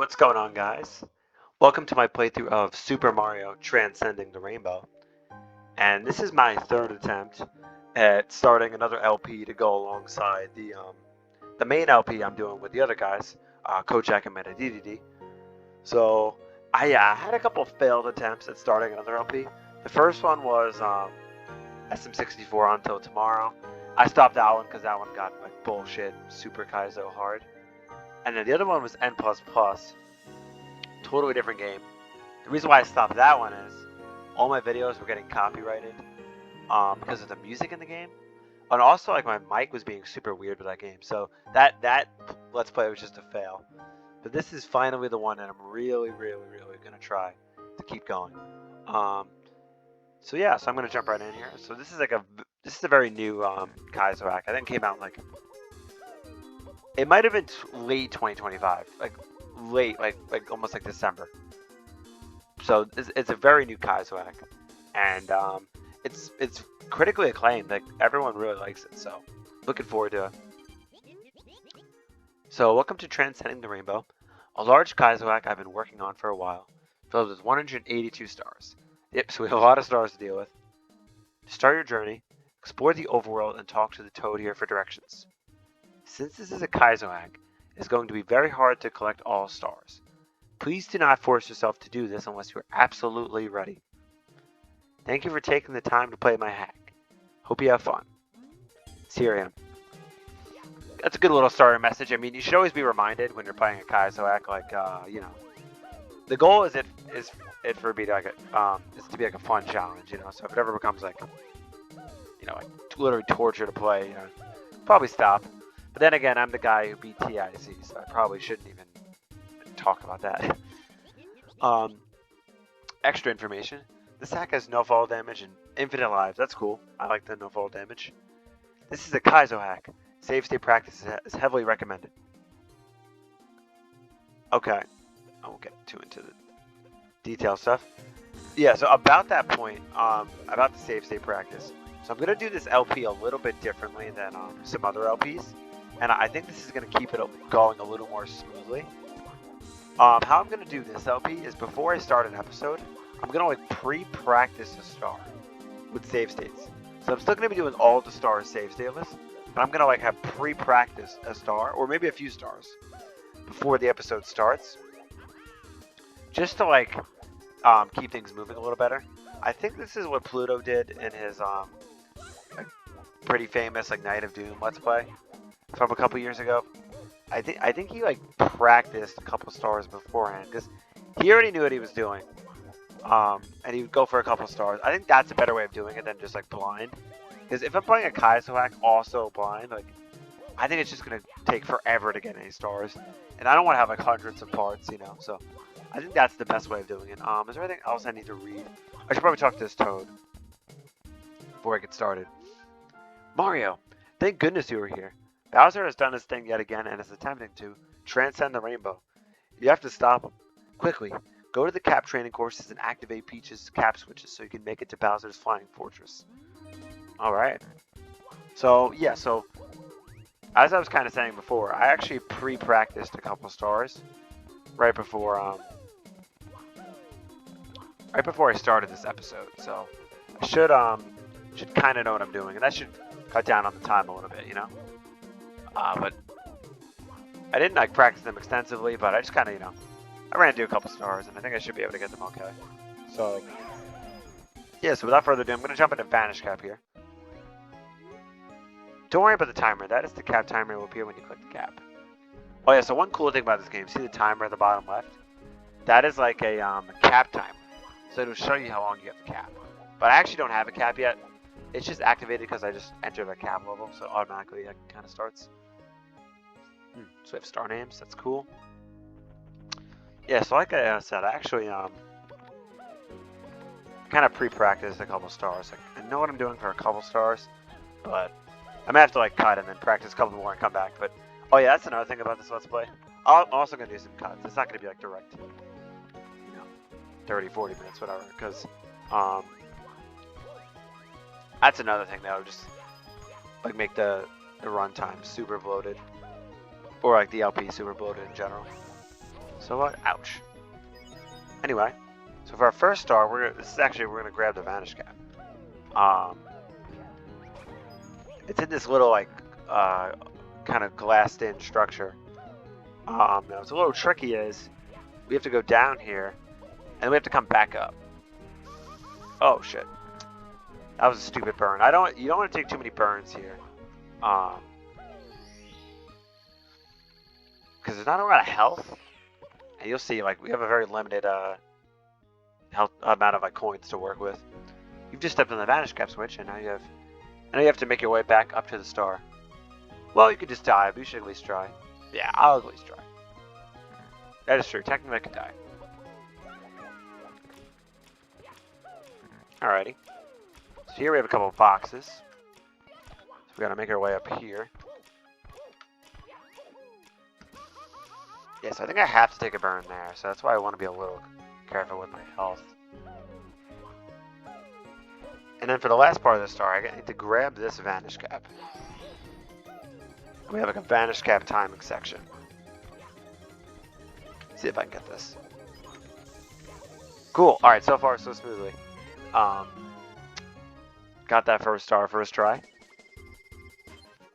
What's going on, guys? Welcome to my playthrough of Super Mario Transcending the Rainbow. And this is my third attempt at starting another LP to go alongside the main LP I'm doing with the other guys, Kojak and Metaddd. So I had a couple failed attempts at starting another LP. The first one was SM64 Until Tomorrow. I stopped that one because that one got like bullshit Super Kaizo hard. And then the other one was N++. Totally different game. The reason why I stopped that one is all my videos were getting copyrighted because of the music in the game, and also like my mic was being super weird with that game. So that Let's Play was just a fail. But this is finally the one that I'm really gonna try to keep going. So yeah, so I'm gonna jump right in here. So this is a very new Kaizo hack. I think it came out in like it might have been late 2025, like late, like almost like December. So it's a very new Kaizo hack, and it's critically acclaimed. Like everyone really likes it. So looking forward to it. So welcome to Transcending the Rainbow, a large Kaizo hack I've been working on for a while, filled with 182 stars. Yep, so we have a lot of stars to deal with. To start your journey, explore the overworld and talk to the Toad here for directions. Since this is a Kaizo hack, it's going to be very hard to collect all stars. Please do not force yourself to do this unless you are absolutely ready. Thank you for taking the time to play my hack. Hope you have fun. Here I am. That's a good little starter message. I mean, you should always be reminded when you're playing a Kaizo hack, like, the goal is it for be like is to be like a fun challenge, So if it ever becomes like, like literally torture to play, probably stop. But then again, I'm the guy who beat TIC, so I probably shouldn't even talk about that. Extra information. This hack has no fall damage and infinite lives. That's cool. I like the no fall damage. This is a Kaizo hack. Save state practice is heavily recommended. Okay. I won't get too into the detail stuff. Yeah, so about that point, about the save state practice. So I'm going to do this LP a little bit differently than some other LPs. And I think this is going to keep it going a little more smoothly. How I'm going to do this LP is before I start an episode, I'm going to like pre-practice a star with save states. So I'm still going to be doing all the stars save state list, but I'm going to like have pre-practice a star or maybe a few stars before the episode starts. Just to like keep things moving a little better. I think this is what Pluto did in his like, pretty famous like Night of Doom Let's Play from a couple years ago. I think he like practiced a couple stars beforehand because he already knew what he was doing, and he would go for a couple stars. I think that's a better way of doing it than just like blind. Because if I'm playing a Kaizo hack also blind, like I think it's just gonna take forever to get any stars, and I don't want to have like hundreds of parts, So I think that's the best way of doing it. Is there anything else I need to read? I should probably talk to this Toad before I get started. Mario, thank goodness you were here. Bowser has done his thing yet again and is attempting to transcend the rainbow. You have to stop him. Quickly, go to the cap training courses and activate Peach's cap switches so you can make it to Bowser's flying fortress. Alright. So, yeah, so as I was kind of saying before, I actually pre-practiced a couple stars right before I started this episode. So I should kind of know what I'm doing, and that should cut down on the time a little bit, But I didn't like practice them extensively, but I just kind of, I ran into a couple stars, and I think I should be able to get them okay. So, yeah, so without further ado, I'm going to jump into Vanish Cap here. Don't worry about the timer. That is the cap timer will appear when you click the cap. Oh yeah, so one cool thing about this game, see the timer at the bottom left? That is like a cap timer. So it'll show you how long you have the cap. But I actually don't have a cap yet. It's just activated because I just entered a cap level, so automatically it kind of starts. So we have star names, that's cool. Yeah, so like I said, I actually kind of pre-practiced a couple stars. Like, I know what I'm doing for a couple stars, but I may have to like cut and then practice a couple more and come back. But oh yeah, that's another thing about this Let's Play. I'm also going to do some cuts. It's not going to be like direct, 30, 40 minutes, whatever, because that's another thing that would just like make the runtime super bloated. Or like the LP super bloated in general. So what? Ouch. Anyway, so for our first star, we're gonna grab the Vanish Cap. It's in this little like kind of glassed-in structure. Now it's a little tricky. Is we have to go down here, and we have to come back up. Oh shit! That was a stupid burn. You don't want to take too many burns here, because there's not a lot of health, and you'll see like we have a very limited health amount of like coins to work with. You've just stepped on the Vanish Cap switch, and now you have to make your way back up to the star. Well, you could just die, but you should at least try. Yeah, I'll at least try. That is true. Technically, I could die. Alrighty. So here we have a couple of boxes. So we gotta make our way up here. Yes, I think I have to take a burn there, so that's why I want to be a little careful with my health. And then for the last part of the star, I need to grab this Vanish Cap. We have like a Vanish Cap timing section. See if I can get this. Cool. Alright, so far so smoothly. Got that first star first try.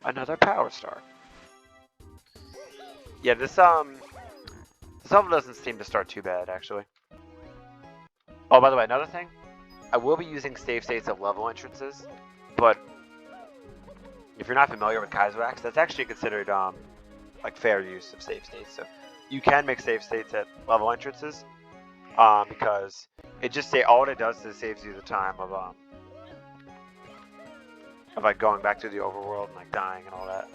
Another power star. Yeah, this level doesn't seem to start too bad actually. Oh, by the way, another thing. I will be using save states of level entrances, but if you're not familiar with Kaizoax, that's actually considered like fair use of save states. So you can make save states at level entrances because all it does is saves you the time of like going back to the overworld and like dying and all that.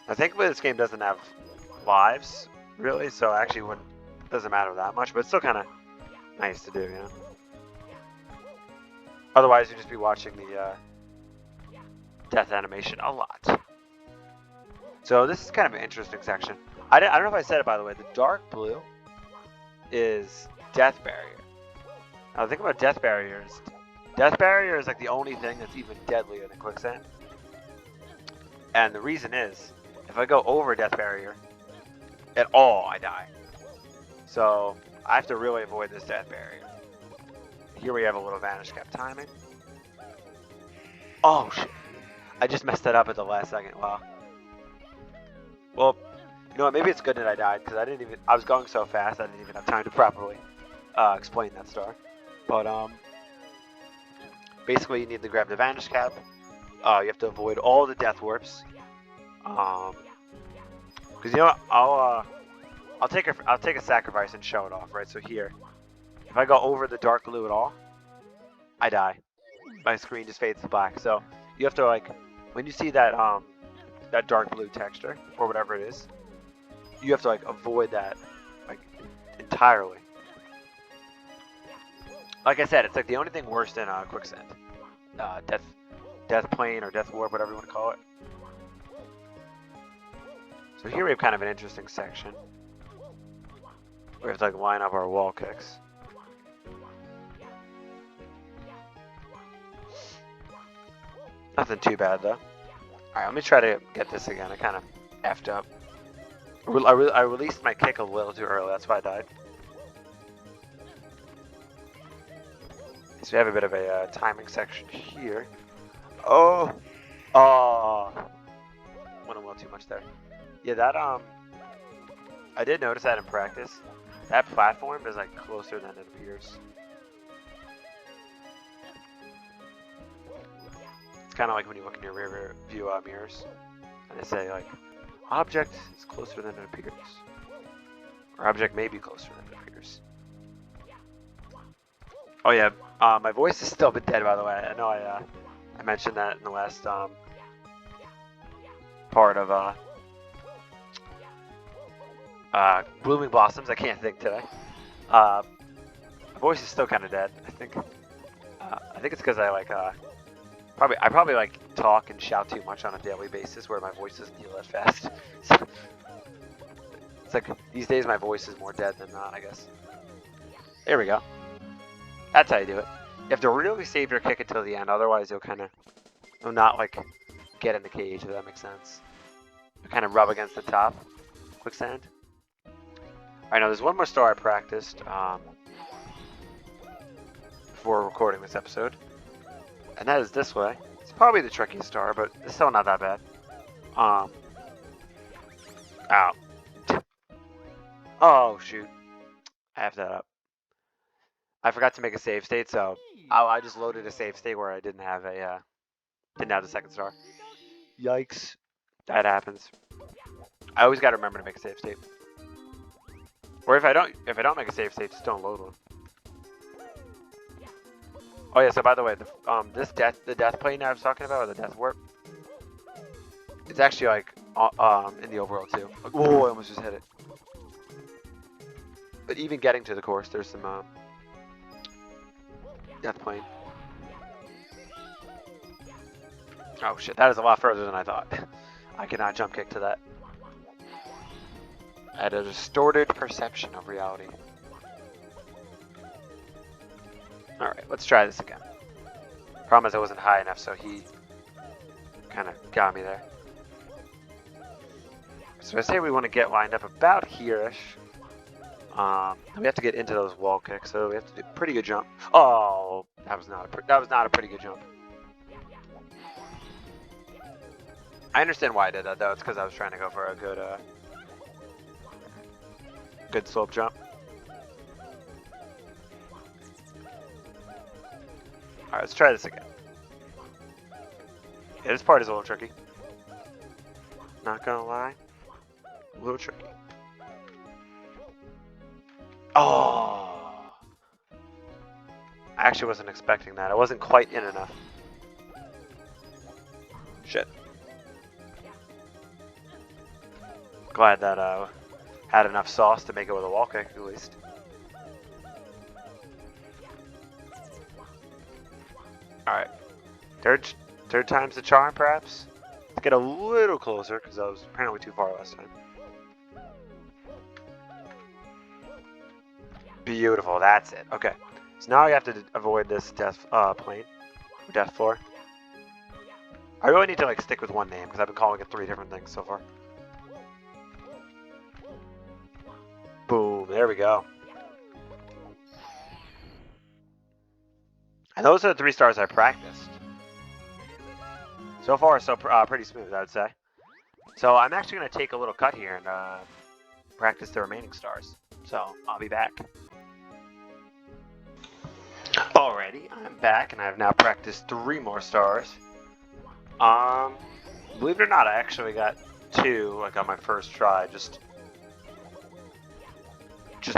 I think this game doesn't have lives really, so actually it doesn't matter that much, but it's still kind of nice to do, you know. Otherwise, you'd just be watching the death animation a lot. So this is kind of an interesting section. I don't know if I said it, by the way. The dark blue is Death Barrier. Now, the thing about Death Barrier is like the only thing that's even deadlier than quicksand. And the reason is, if I go over Death Barrier at all, I die. So I have to really avoid this Death Barrier. Here we have a little Vanish Cap timing. Oh shit. I just messed that up at the last second. Wow. Well, you know what? Maybe it's good that I died because I was going so fast I didn't even have time to properly explain that star. But basically you need to grab the Vanish Cap. You have to avoid all the death warps. Because you know what? I'll take a sacrifice and show it off, right? So here, if I go over the dark blue at all, I die. My screen just fades to black. So you have to like, when you see that that dark blue texture or whatever it is, you have to like avoid that like entirely. Like I said, it's like the only thing worse than quicksand, death plane or death warp, whatever you want to call it. So here we have kind of an interesting section. We have to like line up our wall kicks. Nothing too bad though. Alright, let me try to get this again. I kind of effed up. I released my kick a little too early, that's why I died. So we have a bit of a timing section here. Oh! Oh! Went a little too much there. Yeah, that, I did notice that in practice. That platform is, like, closer than it appears. It's kind of like when you look in your rear view mirrors. And they say, like, object is closer than it appears. Or object may be closer than it appears. Oh, yeah. My voice is still a bit dead, by the way. I know I mentioned that in the last, part of, Blooming Blossoms. I can't think today. My voice is still kind of dead. I think it's because I like probably like talk and shout too much on a daily basis, where my voice doesn't heal that fast. So, it's like these days my voice is more dead than not, I guess. There we go. That's how you do it. You have to really save your kick until the end, otherwise you'll not like get in the cage, if that makes sense. You kind of rub against the top. quicksand. Alright, now there's one more star I practiced before recording this episode. And that is this way. It's probably the trickiest star, but it's still not that bad. Ow. Oh, shoot. I have that up. I forgot to make a save state, so I just loaded a save state where I didn't have the second star. Yikes. That happens. I always gotta remember to make a save state. Or if I don't make a save state, just don't load one. Oh yeah, so by the way, the death plane I was talking about, or the death warp, it's actually like in the overworld too. Like, whoa, I almost just hit it. But even getting to the course, there's some death plane. Oh shit, that is a lot further than I thought. I cannot jump kick to that. I had a distorted perception of reality. Alright, let's try this again. Problem is I wasn't high enough, so he kind of got me there. So I say we want to get lined up about here-ish. We have to get into those wall kicks, so we have to do a pretty good jump. Oh, that was not a pretty good jump. I understand why I did that though. It's because I was trying to go for a good slope jump. Alright, let's try this again. Yeah, this part is a little tricky. Not gonna lie. A little tricky. Oh! I actually wasn't expecting that. I wasn't quite in enough. Shit. Glad that had enough sauce to make it with a wall kick, at least. Alright. Third time's the charm, perhaps? Let's get a little closer, because I was apparently too far last time. Beautiful, that's it. Okay. So now I have to avoid this death plane. Or death floor. I really need to like stick with one name, because I've been calling it 3 different things so far. Boom, there we go. And those are the 3 stars I practiced. So far, so pretty smooth, I would say. So I'm actually going to take a little cut here and practice the remaining stars. So I'll be back. Alrighty, I'm back, and I've now practiced 3 more stars. Believe it or not, I actually got 2 like on my first try. Just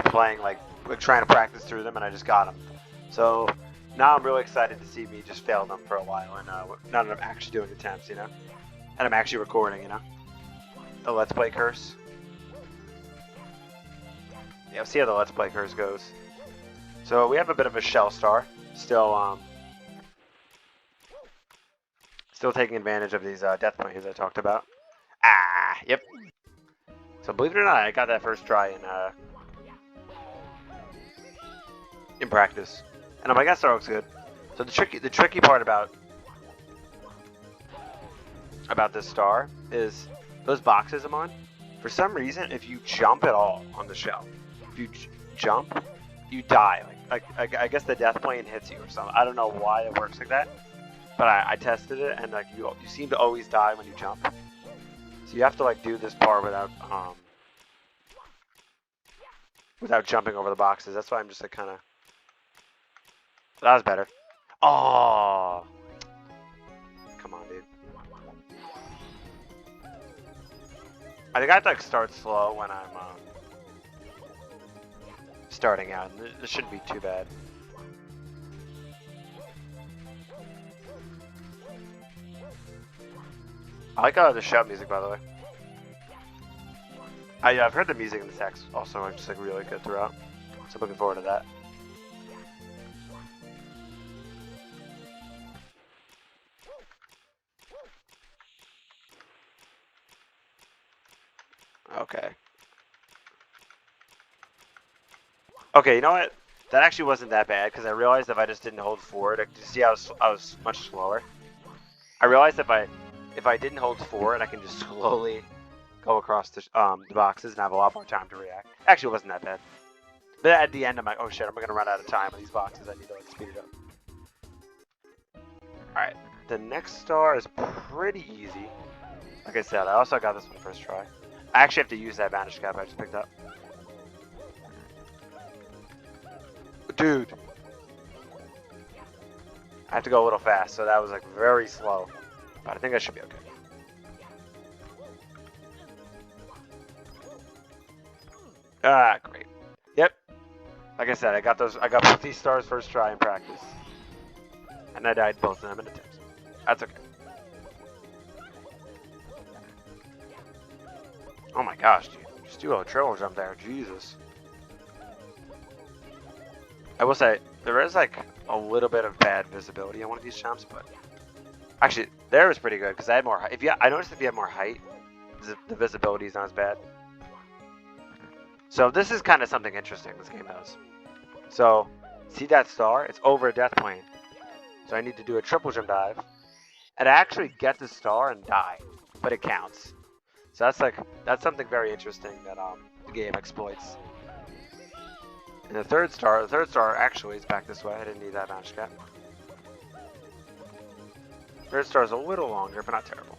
playing like trying to practice through them, and I just got them. So now I'm really excited to see me just fail them for a while, and now that I'm actually doing attempts, you know, and I'm actually recording, you know, the Let's Play curse. Yeah, we'll see how the Let's Play curse goes. So we have a bit of a shell star, still taking advantage of these death planes I talked about. Ah, yep. So believe it or not, I got that first try in practice, and my guess star looks good. So the tricky part about this star is those boxes I'm on. For some reason, if you jump at all on the shell, if you jump, you die. Like I guess the death plane hits you or something. I don't know why it works like that, but I tested it, and like you seem to always die when you jump. So you have to like do this part without jumping over the boxes. That's why I'm just like kind of. That was better. Oh, come on, dude. I think I have to like start slow when I'm starting out. This shouldn't be too bad. I like the shout music, by the way. I've heard the music in the text also just like really good throughout. So I'm looking forward to that. Okay. Okay, you know what? That actually wasn't that bad, because I realized if I just didn't hold forward, you see I was much slower. I realized if I didn't hold forward, I can just slowly go across the boxes and have a lot more time to react. Actually, it wasn't that bad. But at the end, I'm like, oh shit, I'm gonna run out of time on these boxes. I need to like speed it up. All right, the next star is pretty easy. Like I said, I also got this one first try. I actually have to use that vanish cap I just picked up. Dude. I have to go a little fast, so that was like very slow. But I think I should be okay. Ah, great. Yep. Like I said, I got both these stars first try in practice. And I died both of them in attempts. That's okay. Oh my gosh, dude. Just do a triple jump there. Jesus. I will say, there is like a little bit of bad visibility on one of these jumps, but actually, there was pretty good because I had more height. I noticed if you have more height, the visibility is not as bad. So this is kind of something interesting this game does. So, see that star? It's over a death plane. So I need to do a triple jump dive and actually get the star and die, but it counts. So that's something very interesting that the game exploits. And the third star actually is back this way. I didn't need that vanish cap. Third star is a little longer, but not terrible.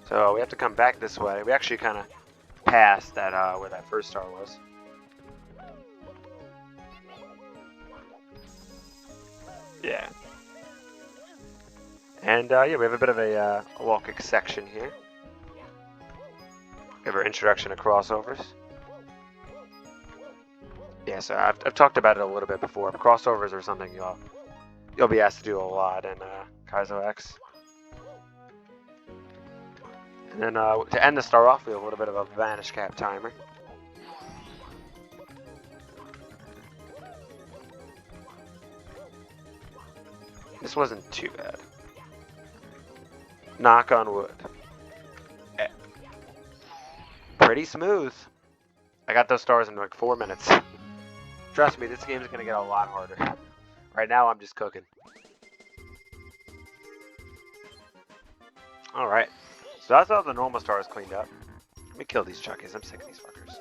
So we have to come back this way. We actually kind of passed that where that first star was. Yeah. And yeah, we have a bit of a wall kick section here. We have our introduction to crossovers. Yeah, so I've talked about it a little bit before. Crossovers are something you'll be asked to do a lot in Kaizo X. And then to end the star off, we have a little bit of a vanish cap timer. This wasn't too bad. Knock on wood. Pretty smooth. I got those stars in like 4 minutes. Trust me, this game is going to get a lot harder. Right now, I'm just cooking. Alright. So that's all the normal stars cleaned up. Let me kill these Chuckies. I'm sick of these fuckers.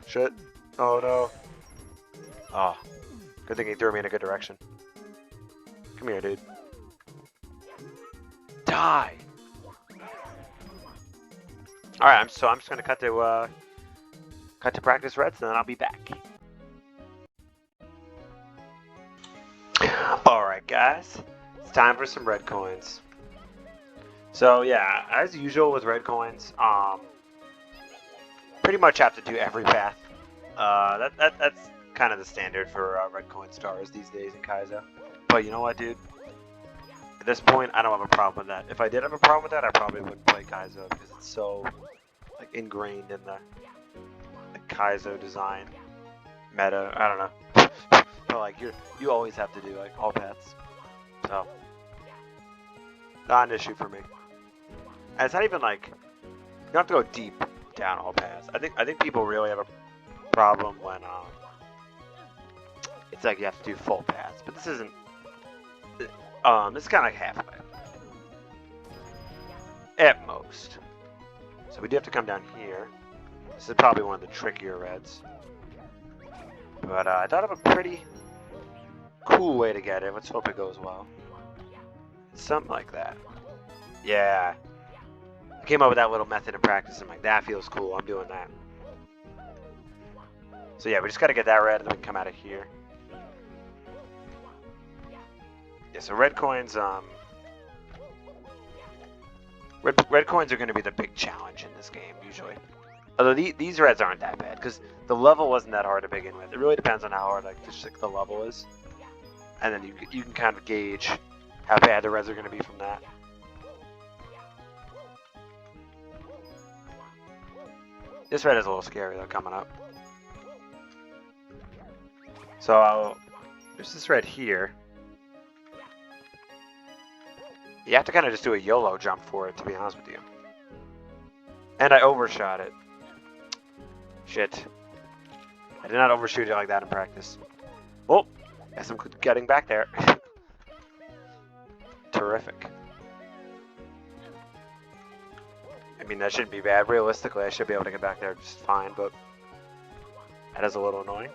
Shit. Oh no. Oh. Good thing he threw me in a good direction. Come here, dude. Die! Alright, so I'm just gonna cut to practice reds and then I'll be back. Alright guys. It's time for some red coins. So yeah, as usual with red coins, pretty much have to do every path. That's kind of the standard for red coin stars these days in Kaizo. But you know what, dude? At this point, I don't have a problem with that. If I did have a problem with that, I probably wouldn't play Kaizo because it's so like ingrained in the Kaizo design meta. I don't know. But like you always have to do like all paths. So not an issue for me. And it's not even like you don't have to go deep down all paths. I think people really have a problem when it's like you have to do full paths, but this isn't. This is kind of like halfway at most. So we do have to come down here. This is probably one of the trickier reds, but I thought of a pretty cool way to get it. Let's hope it goes well. Something like that. Yeah. I came up with that little method in practice. I'm like, that feels cool. I'm doing that. So yeah, we just got to get that red and then we can come out of here. Yeah, so red coins, red coins are going to be the big challenge in this game, usually. Although these reds aren't that bad, because the level wasn't that hard to begin with. It really depends on how hard the level is. And then you can kind of gauge how bad the reds are going to be from that. This red is a little scary though, coming up. So there's this red here. You have to kind of just do a YOLO jump for it, to be honest with you. And I overshot it. Shit. I did not overshoot it like that in practice. Well, Guess I'm getting back there. Terrific. I mean, that shouldn't be bad. Realistically, I should be able to get back there just fine, but that is a little annoying.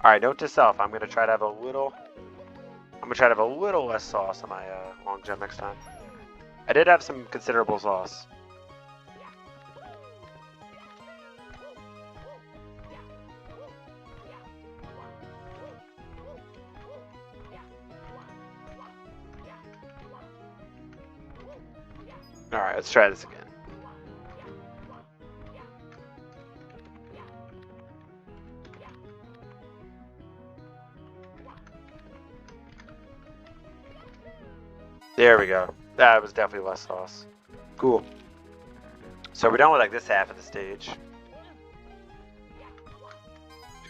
All right, note to self: I'm gonna try to have a little less sauce on my long jump next time. I did have some considerable sauce. All right, let's try this again. There we go. That was definitely less sauce. Cool. So we're done with like this half of the stage.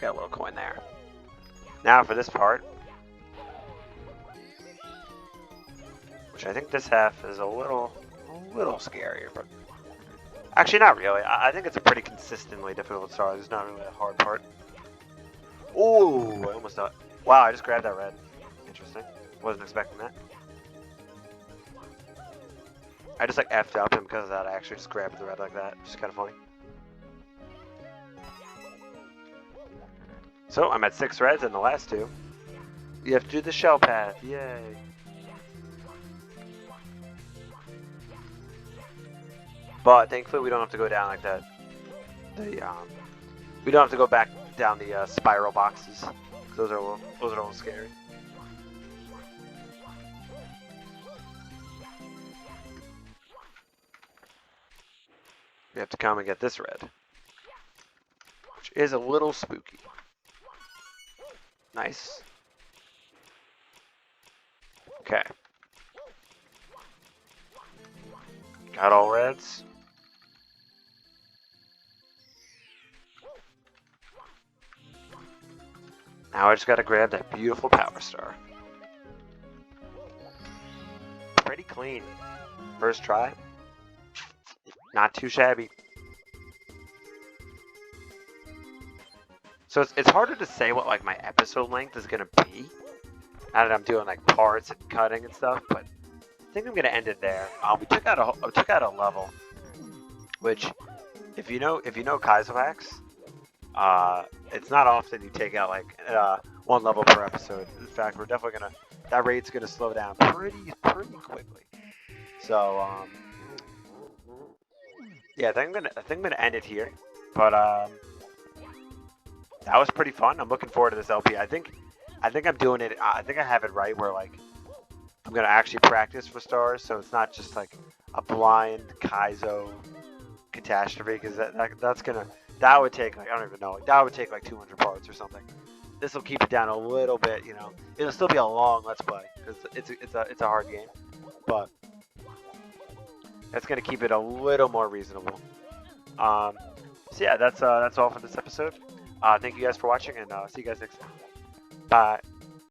Got a little coin there. Now for this part, which I think this half is a little scarier, but actually not really. I think it's a pretty consistently difficult star. There's not really a hard part. Oh, I almost thought. Wow, I just grabbed that red. Interesting. Wasn't expecting that. I just like effed up, and because of that, I actually just grabbed the red like that. Which is kind of funny. So I'm at 6 reds in the last 2. You have to do the shell path. Yay. But thankfully, we don't have to go down like that. We don't have to go back down the spiral boxes. Those are a little scary. We have to come and get this red, which is a little spooky. Nice. Okay. Got all reds. Now I just gotta grab that beautiful power star. Pretty clean. First try. Not too shabby. So it's harder to say what like my episode length is gonna be. Now that I'm doing like parts and cutting and stuff, but I think I'm gonna end it there. We took out a level, which if you know Kaizoax, it's not often you take out like 1 level per episode. In fact, we're definitely that rate's gonna slow down pretty quickly. So yeah, I think I'm gonna end it here. But that was pretty fun. I'm looking forward to this LP. I think I'm doing it. I think I have it right where like I'm gonna actually practice for stars, so it's not just like a blind Kaizo catastrophe, because that would take like, I don't even know, that would take like 200 parts or something. This will keep it down a little bit, you know. It'll still be a long Let's Play because it's a hard game, but that's gonna keep it a little more reasonable. So yeah, that's all for this episode. Thank you guys for watching, and see you guys next time. Bye.